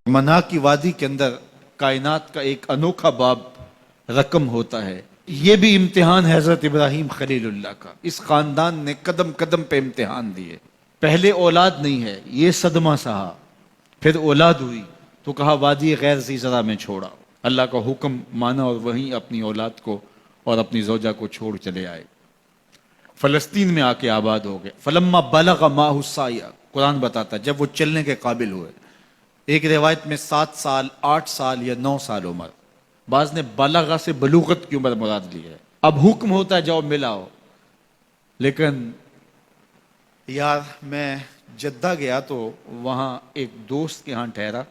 منا کی وادی کے اندر کائنات کا ایک انوکھا باب رقم ہوتا ہے. یہ بھی امتحان حضرت ابراہیم خلیل اللہ کا. اس خاندان نے قدم قدم پہ امتحان دیے. پہلے اولاد نہیں ہے، یہ صدمہ سہا. پھر اولاد ہوئی تو کہا وادی غیر ذی زرع میں چھوڑا. اللہ کا حکم مانا اور وہیں اپنی اولاد کو اور اپنی زوجہ کو چھوڑ چلے آئے. فلسطین میں آ کے آباد ہو گئے. فلما بلغ ماہ السعی، قرآن بتاتا جب وہ چلنے کے قابل ہوئے. ایک روایت میں 7 سال، 8 سال یا 9 سال عمر. بعض نے بلغہ سے بلوغت کی عمر مراد لی ہے. اب حکم ہوتا ہے جاؤ ملاؤ. لیکن یار میں جدہ گیا تو وہاں ایک دوست کے ہاں ٹھہرا،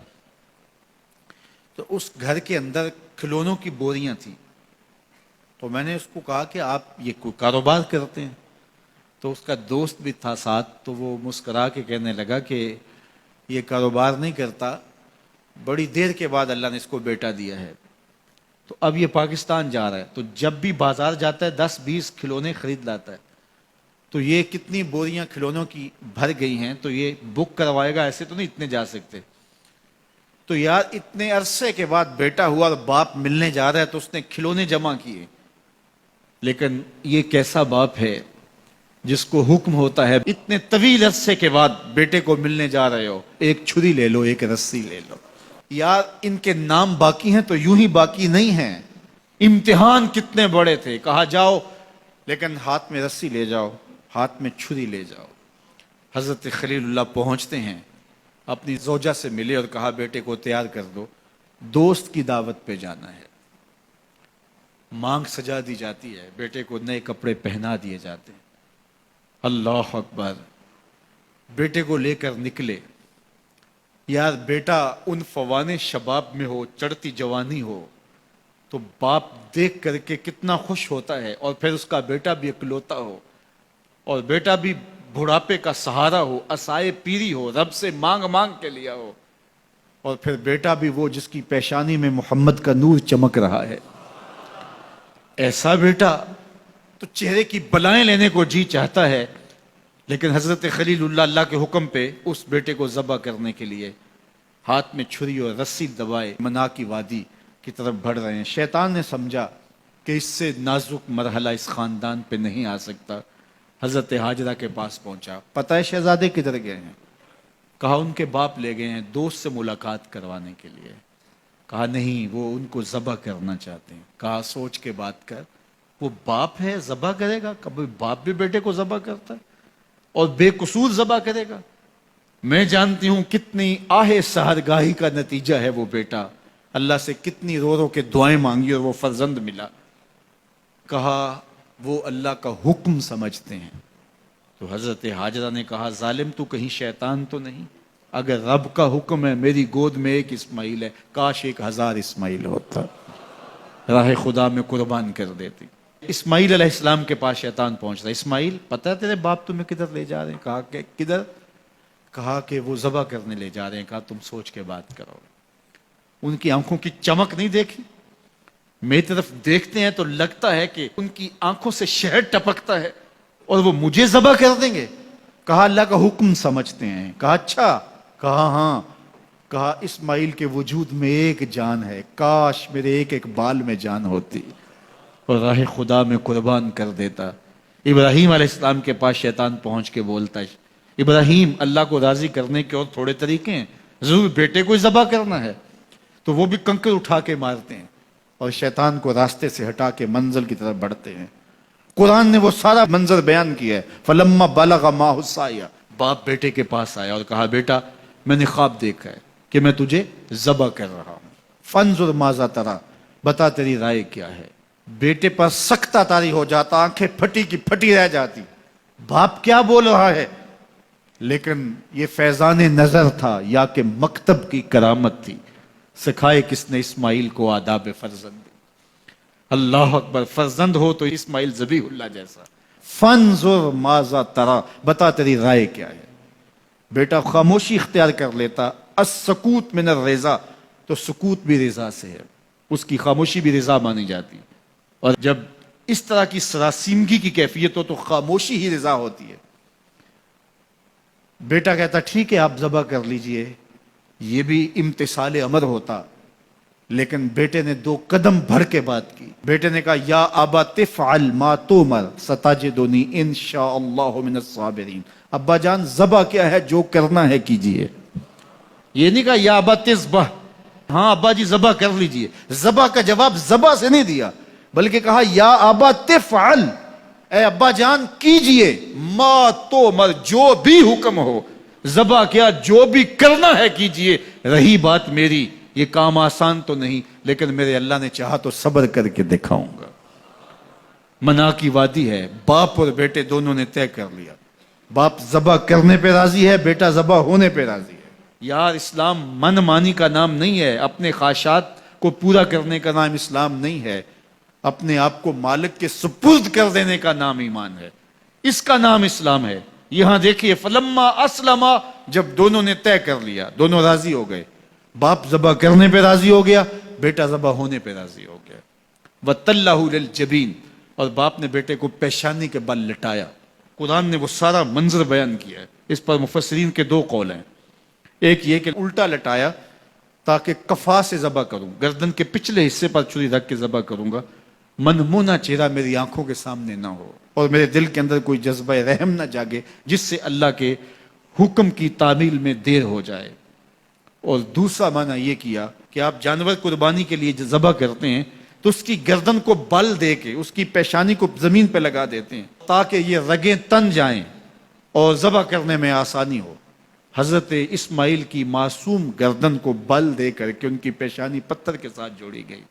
تو اس گھر کے اندر کھلونوں کی بوریاں تھیں. تو میں نے اس کو کہا کہ آپ یہ کوئی کاروبار کرتے ہیں؟ تو اس کا دوست بھی تھا ساتھ، تو وہ مسکرا کے کہنے لگا کہ یہ کاروبار نہیں کرتا، بڑی دیر کے بعد اللہ نے اس کو بیٹا دیا ہے. تو اب یہ پاکستان جا رہا ہے، تو جب بھی بازار جاتا ہے 10-20 کھلونے خرید لاتا ہے. تو یہ کتنی بوریاں کھلونوں کی بھر گئی ہیں، تو یہ بک کروائے گا، ایسے تو نہیں اتنے جا سکتے. تو یار اتنے عرصے کے بعد بیٹا ہوا اور باپ ملنے جا رہا ہے تو اس نے کھلونے جمع کیے. لیکن یہ کیسا باپ ہے جس کو حکم ہوتا ہے اتنے طویل عرصے کے بعد بیٹے کو ملنے جا رہے ہو، ایک چھری لے لو، ایک رسی لے لو. یار ان کے نام باقی ہیں تو یوں ہی باقی نہیں ہیں. امتحان کتنے بڑے تھے. کہا جاؤ، لیکن ہاتھ میں رسی لے جاؤ، ہاتھ میں چھری لے جاؤ. حضرت خلیل اللہ پہنچتے ہیں، اپنی زوجہ سے ملے اور کہا بیٹے کو تیار کر دو، دوست کی دعوت پہ جانا ہے. مانگ سجا دی جاتی ہے، بیٹے کو نئے کپڑے پہنا دیے جاتے ہیں. اللہ اکبر. بیٹے کو لے کر نکلے. یار بیٹا ان فوان شباب میں ہو، چڑھتی جوانی ہو، تو باپ دیکھ کر کے کتنا خوش ہوتا ہے. اور پھر اس کا بیٹا بھی اکلوتا ہو، اور بیٹا بھی بڑھاپے کا سہارا ہو، عصائے پیری ہو، رب سے مانگ مانگ کے لیا ہو. اور پھر بیٹا بھی وہ جس کی پیشانی میں محمد کا نور چمک رہا ہے. ایسا بیٹا تو چہرے کی بلائیں لینے کو جی چاہتا ہے. لیکن حضرت خلیل اللہ اللہ کے حکم پہ اس بیٹے کو ذبح کرنے کے لیے ہاتھ میں چھری اور رسی دبائے منا کی وادی کی طرف بڑھ رہے ہیں. شیطان نے سمجھا کہ اس سے نازک مرحلہ اس خاندان پہ نہیں آ سکتا. حضرت حاجرہ کے پاس پہنچا. پتہ ہے شہزادے کدھر گئے ہیں؟ کہا ان کے باپ لے گئے ہیں دوست سے ملاقات کروانے کے لیے. کہا نہیں، وہ ان کو ذبح کرنا چاہتے ہیں. کہا سوچ کے بات کر، وہ باپ ہے ذبح کرے گا؟ کبھی باپ بھی بیٹے کو ذبح کرتا ہے اور بے قصور ذبح کرے گا؟ میں جانتی ہوں کتنی آہ سحرگاہی کا نتیجہ ہے وہ بیٹا. اللہ سے کتنی رو رو کے دعائیں مانگی اور وہ فرزند ملا. کہا وہ اللہ کا حکم سمجھتے ہیں. تو حضرت حاجرہ نے کہا ظالم تو کہیں شیطان تو نہیں؟ اگر رب کا حکم ہے، میری گود میں ایک اسماعیل ہے، کاش 1000 اسماعیل ہوتا، راہ خدا میں قربان کر دیتی. اسماعیل علیہ السلام کے پاس شیطان پہنچتا. اسماعیل پتہ ہے تیرے باپ تمہیں کدھر لے جا رہے ہیں؟ کہا کہ کدھر؟ کہا کہ وہ ذبح کرنے لے جا رہے ہیں. کہا تم سوچ کے بات کرو. ان کی آنکھوں کی چمک نہیں دیکھی؟ میری طرف دیکھتے ہیں تو لگتا ہے کہ ان کی آنکھوں سے شہد ٹپکتا ہے، اور وہ مجھے ذبح کر دیں گے. کہا اللہ کا حکم سمجھتے ہیں. کہا اچھا. کہا ہاں. کہا اسماعیل کے وجود میں ایک جان ہے، کاش میرے ایک ایک بال میں جان ہوتی اور راہ خدا میں قربان کر دیتا. ابراہیم علیہ السلام کے پاس شیطان پہنچ کے بولتا ہے ابراہیم اللہ کو راضی کرنے کے اور تھوڑے طریقے ہیں، ضرور بیٹے کو ذبح کرنا ہے. تو وہ بھی کنکر اٹھا کے مارتے ہیں اور شیطان کو راستے سے ہٹا کے منزل کی طرف بڑھتے ہیں. قرآن نے وہ سارا منظر بیان کیا ہے. فلما بلغ ماہ السعی، باپ بیٹے کے پاس آیا اور کہا بیٹا میں نے خواب دیکھا ہے کہ میں تجھے ذبح کر رہا ہوں. فانظر ماذا تری، بتا تیری رائے کیا ہے. بیٹے پر سختہ طاری ہو جاتا، آنکھیں پھٹی کی پھٹی رہ جاتی. باپ کیا بول رہا ہے؟ لیکن یہ فیضان نظر تھا یا کہ مکتب کی کرامت تھی. سکھائے کس نے اسماعیل کو آداب فرزند. اللہ اکبر. فرزند ہو تو اسماعیل ذبیح اللہ جیسا. فانظر ماذا تری، بتا تیری رائے کیا ہے. بیٹا خاموشی اختیار کر لیتا. السکوت من الرضا، تو سکوت بھی رضا سے ہے، اس کی خاموشی بھی رضا مانی جاتی. اور جب اس طرح کی سراسیمگی کی کیفیت ہو تو خاموشی ہی رضا ہوتی ہے. بیٹا کہتا ٹھیک ہے آپ ذبح کر لیجئے. یہ بھی امتثال امر ہوتا، لیکن بیٹے نے 2 قدم بڑھ کے بات کی. بیٹے نے کہا یا ابا تفعل ما تؤمر ستجدنی ان شاء اللہ من الصابرین. ابا جان ذبح کیا ہے، جو کرنا ہے کیجئے. یہ نہیں کہا یا ابا تذبح، ہاں ابا جی ذبح کر لیجئے. ذبح کا جواب ذبح سے نہیں دیا، بلکہ کہا یا ابا تفعل، اے ابا جان کیجئے ما تؤمر، جو بھی حکم ہو. ذبح کیا، جو بھی کرنا ہے کیجئے. رہی بات میری، یہ کام آسان تو نہیں، لیکن میرے اللہ نے چاہا تو صبر کر کے دکھاؤں گا. منا کی وادی ہے، باپ اور بیٹے دونوں نے طے کر لیا. باپ ذبح کرنے پہ راضی ہے، بیٹا ذبح ہونے پہ راضی ہے. یار اسلام من مانی کا نام نہیں ہے، اپنے خواہشات کو پورا کرنے کا نام اسلام نہیں ہے، اپنے آپ کو مالک کے سپرد کر دینے کا نام ایمان ہے. اس کا نام اسلام ہے. یہاں دیکھیے فلما اسلما، جب دونوں نے طے کر لیا، دونوں راضی ہو گئے. باپ ذبح کرنے پہ راضی ہو گیا، بیٹا ذبح ہونے پہ راضی ہو گیا. وَتَلَّهُ لِلْجَبِينِ، اور باپ نے بیٹے کو پیشانی کے بل لٹایا. قرآن نے وہ سارا منظر بیان کیا ہے. اس پر مفسرین کے 2 قول ہیں. ایک یہ کہ الٹا لٹایا تاکہ کفا سے ذبح کروں، گردن کے پچھلے حصے پر چھری رکھ کے ذبح کروں گا، منمونا چہرہ میری آنکھوں کے سامنے نہ ہو اور میرے دل کے اندر کوئی جذبہ رحم نہ جاگے جس سے اللہ کے حکم کی تعمیل میں دیر ہو جائے. اور دوسرا معنی یہ کیا کہ آپ جانور قربانی کے لیے ذبح کرتے ہیں تو اس کی گردن کو بل دے کے اس کی پیشانی کو زمین پہ لگا دیتے ہیں تاکہ یہ رگیں تن جائیں اور ذبح کرنے میں آسانی ہو. حضرت اسماعیل کی معصوم گردن کو بل دے کر کے ان کی پیشانی پتھر کے ساتھ جوڑی گئی.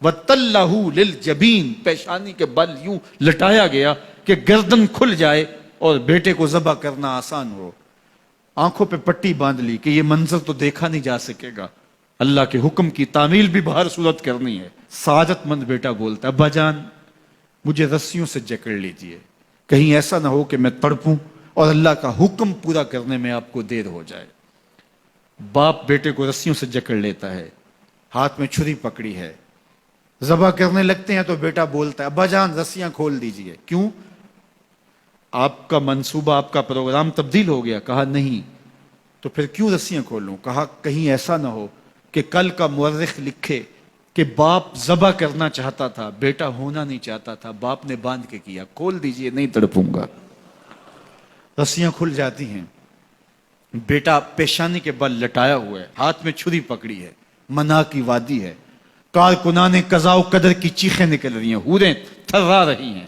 وَتَلَّهُ لِلْجَبِينِ، پیشانی کے بل یوں لٹایا گیا کہ گردن کھل جائے اور بیٹے کو ذبح کرنا آسان ہو. آنکھوں پہ پٹی باندھ لی کہ یہ منظر تو دیکھا نہیں جا سکے گا، اللہ کے حکم کی تعمیل بھی بہر صورت کرنی ہے. سعادت مند بیٹا بولتا ابا جان مجھے رسیوں سے جکڑ لیجئے، کہیں ایسا نہ ہو کہ میں تڑپوں اور اللہ کا حکم پورا کرنے میں آپ کو دیر ہو جائے. باپ بیٹے کو رسیوں سے جکڑ لیتا ہے، ہاتھ میں چھری پکڑی ہے، ذبح کرنے لگتے ہیں تو بیٹا بولتا ہے ابا جان رسیاں کھول دیجئے. کیوں؟ آپ کا منصوبہ، آپ کا پروگرام تبدیل ہو گیا. کہا نہیں. تو پھر کیوں رسیاں کھولوں؟ کہا کہیں ایسا نہ ہو کہ کل کا مورخ لکھے کہ باپ ذبح کرنا چاہتا تھا، بیٹا ہونا نہیں چاہتا تھا، باپ نے باندھ کے کیا. کھول دیجئے، نہیں تڑپوں گا. رسیاں کھل جاتی ہیں. بیٹا پیشانی کے بل لٹایا ہوا ہے، ہاتھ میں چھری پکڑی ہے، منا کی وادی ہے، کارکنان قضاء و قدر کی چیخیں نکل رہی ہیں، حوریں تھرا رہی ہیں،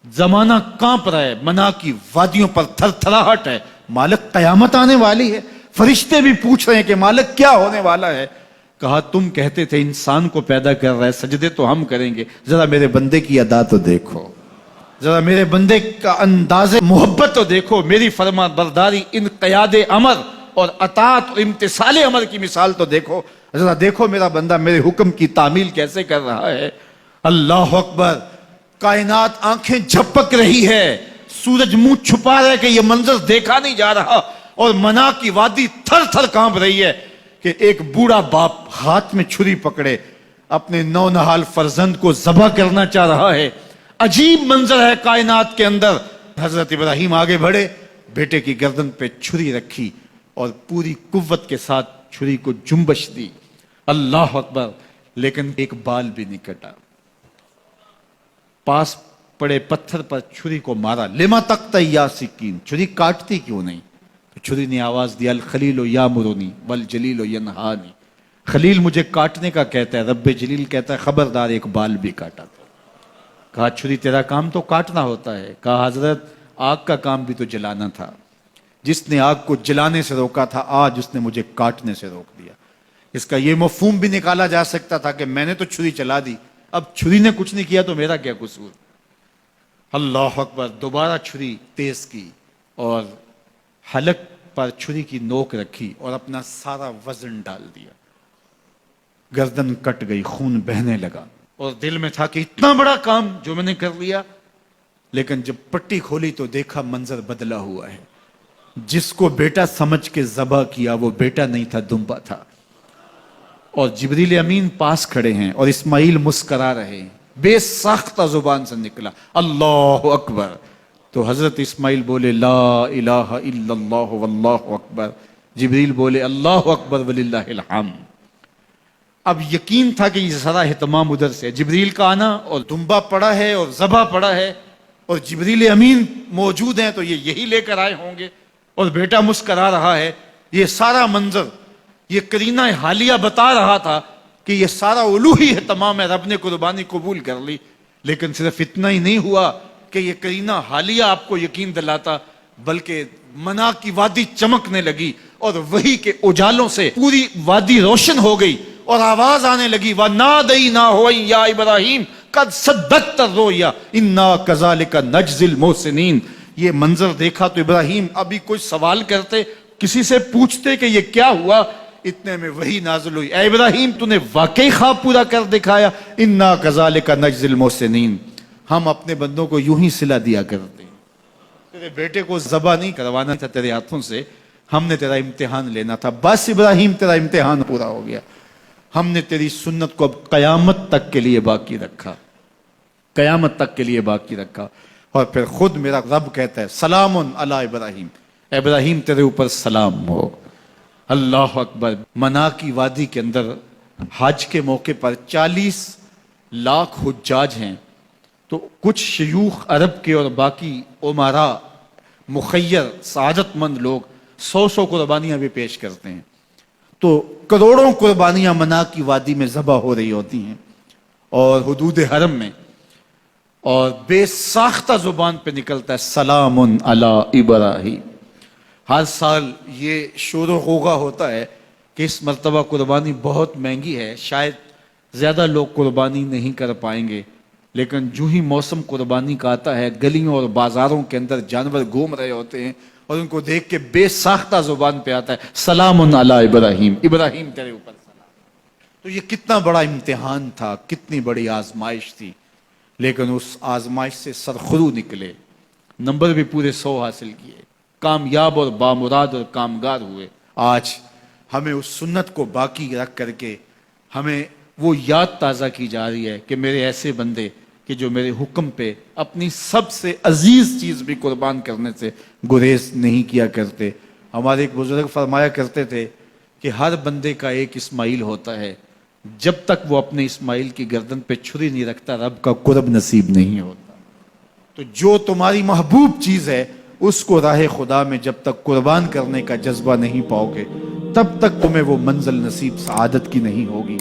زمانہ کانپ رہا ہے، منا کی وادیوں پر تھر تھراہٹ ہے. مالک قیامت آنے والی ہے. فرشتے بھی پوچھ رہے ہیں کہ مالک کیا ہونے والا ہے. کہا تم کہتے تھے انسان کو پیدا کر رہا ہے، سجدے تو ہم کریں گے، ذرا میرے بندے کی ادا تو دیکھو، ذرا میرے بندے کا انداز محبت تو دیکھو، میری فرما برداری، انقیاد امر اور اطاعت اور امتثال امر کی مثال تو دیکھو، ذرا دیکھو میرا بندہ میرے حکم کی تعمیل کیسے کر رہا ہے. اللہ اکبر. کائنات آنکھیں جھپک رہی ہے، سورج منہ چھپا رہا ہے کہ یہ منظر دیکھا نہیں جا رہا، اور منا کی وادی تھر تھر کانپ رہی ہے کہ ایک بوڑھا باپ ہاتھ میں چھری پکڑے اپنے نونہال فرزند کو ذبح کرنا چاہ رہا ہے. عجیب منظر ہے کائنات کے اندر. حضرت ابراہیم آگے بڑھے، بیٹے کی گردن پہ چھری رکھی اور پوری قوت کے ساتھ چھری کو جنبش دی. اللہ اکبر. لیکن ایک بال بھی نہیں کٹا. پاس پڑے پتھر پر چھری کو مارا. لما تقطع یا سکین، چھری کاٹتی کیوں نہیں؟ تو چھری نے آواز دیا الخلیل یامرنی والجلیل ینہانی، خلیل مجھے کاٹنے کا کہتا ہے، رب جلیل کہتا ہے خبردار ایک بال بھی کاٹا. کہا چھری تیرا کام تو کاٹنا ہوتا ہے. کہا حضرت آگ کا کام بھی تو جلانا تھا، جس نے آگ کو جلانے سے روکا تھا آج اس نے مجھے کاٹنے سے روک دیا. اس کا یہ مفہوم بھی نکالا جا سکتا تھا کہ میں نے تو چھری چلا دی، اب چھری نے کچھ نہیں کیا تو میرا کیا قصور. اللہ اکبر. دوبارہ چھری تیز کی اور حلق پر چھری کی نوک رکھی اور اپنا سارا وزن ڈال دیا. گردن کٹ گئی، خون بہنے لگا اور دل میں تھا کہ اتنا بڑا کام جو میں نے کر لیا. لیکن جب پٹی کھولی تو دیکھا منظر بدلا ہوا ہے. جس کو بیٹا سمجھ کے ذبح کیا وہ بیٹا نہیں تھا، دمبا تھا. اور جبریل امین پاس کھڑے ہیں اور اسماعیل مسکرا رہے ہیں. بے ساختہ زبان سے نکلا اللہ اکبر. تو حضرت اسماعیل بولے لا الہ الا اللہ واللہ اکبر. جبریل بولے اللہ اکبر وللہ الحمد۔ اب یقین تھا کہ یہ سارا اہتمام ادھر سے، جبریل کا آنا اور دمبا پڑا ہے اور ذبح پڑا ہے اور جبریل امین موجود ہیں تو یہ یہی لے کر آئے ہوں گے، اور بیٹا مسکرا رہا ہے۔ یہ سارا منظر، یہ قرینہ حالیہ بتا رہا تھا کہ یہ سارا الوہی اہتمام ہے، رب نے قربانی قبول کر لی۔ لیکن صرف اتنا ہی نہیں ہوا کہ یہ قرینہ حالیہ آپ کو یقین دلاتا، بلکہ منا کی وادی چمکنے لگی اور وہی کے اجالوں سے پوری وادی روشن ہو گئی، اور آواز آنے لگی وَنَادَيْنَاهُ يَا إِبْرَاهِيمُ قَدْ صَدَّقْتَ الرُّؤْيَا إِنَّا كَذَلِكَ نَجْزِي الْمُحْسِنِينَ۔ یہ منظر دیکھا تو ابراہیم ابھی کوئی سوال کرتے، کسی سے پوچھتے کہ یہ کیا ہوا، اتنے میں وہی نازل ہوئی، اے ابراہیم تو نے واقعی خواب پورا کر دکھایا، اِنَّا كَذَلِكَ نَجْزِي الْمُحْسِنِينَ، ہم اپنے بندوں کو یوں ہی صلہ دیا کرتے ہیں۔ تیرے بیٹے کو ذبح نہیں کروانا تھا تیرے ہاتھوں سے، ہم نے تیرا امتحان لینا تھا، بس ابراہیم تیرا امتحان پورا ہو گیا، ہم نے تیری سنت کو اب قیامت تک کے لیے باقی رکھا، قیامت تک کے لیے باقی رکھا۔ اور پھر خود میرا رب کہتا ہے سلام علی ابراہیم، ابراہیم تیرے اوپر سلام ہو۔ اللہ اکبر۔ منا کی وادی کے اندر حج کے موقع پر 40 لاکھ حجاج ہیں، تو کچھ شیوخ عرب کے اور باقی عمراء مخیر سعادت مند لوگ 100 قربانیاں بھی پیش کرتے ہیں، تو کروڑوں قربانیاں منا کی وادی میں ذبح ہو رہی ہوتی ہیں اور حدود حرم میں، اور بے ساختہ زبان پہ نکلتا ہے سلام علی ابراہیم۔ ہر سال یہ شور و غوغا ہوتا ہے کہ اس مرتبہ قربانی بہت مہنگی ہے، شاید زیادہ لوگ قربانی نہیں کر پائیں گے، لیکن جو ہی موسم قربانی کا آتا ہے گلیوں اور بازاروں کے اندر جانور گھوم رہے ہوتے ہیں اور ان کو دیکھ کے بے ساختہ زبان پہ آتا ہے سلام علی ابراہیم، ابراہیم تیرے اوپر سلام۔ تو یہ کتنا بڑا امتحان تھا، کتنی بڑی آزمائش تھی، لیکن اس آزمائش سے سرخرو نکلے، نمبر بھی پورے 100 حاصل کیے، کامیاب اور بامراد اور کامگار ہوئے۔ آج ہمیں اس سنت کو باقی رکھ کر کے ہمیں وہ یاد تازہ کی جا رہی ہے کہ میرے ایسے بندے کہ جو میرے حکم پہ اپنی سب سے عزیز چیز بھی قربان کرنے سے گریز نہیں کیا کرتے۔ ہمارے ایک بزرگ فرمایا کرتے تھے کہ ہر بندے کا ایک اسماعیل ہوتا ہے، جب تک وہ اپنے اسماعیل کی گردن پہ چھری نہیں رکھتا رب کا قرب نصیب نہیں ہوتا۔ تو جو تمہاری محبوب چیز ہے اس کو راہ خدا میں جب تک قربان کرنے کا جذبہ نہیں پاؤ گے، تب تک تمہیں وہ منزل نصیب سعادت کی نہیں ہوگی۔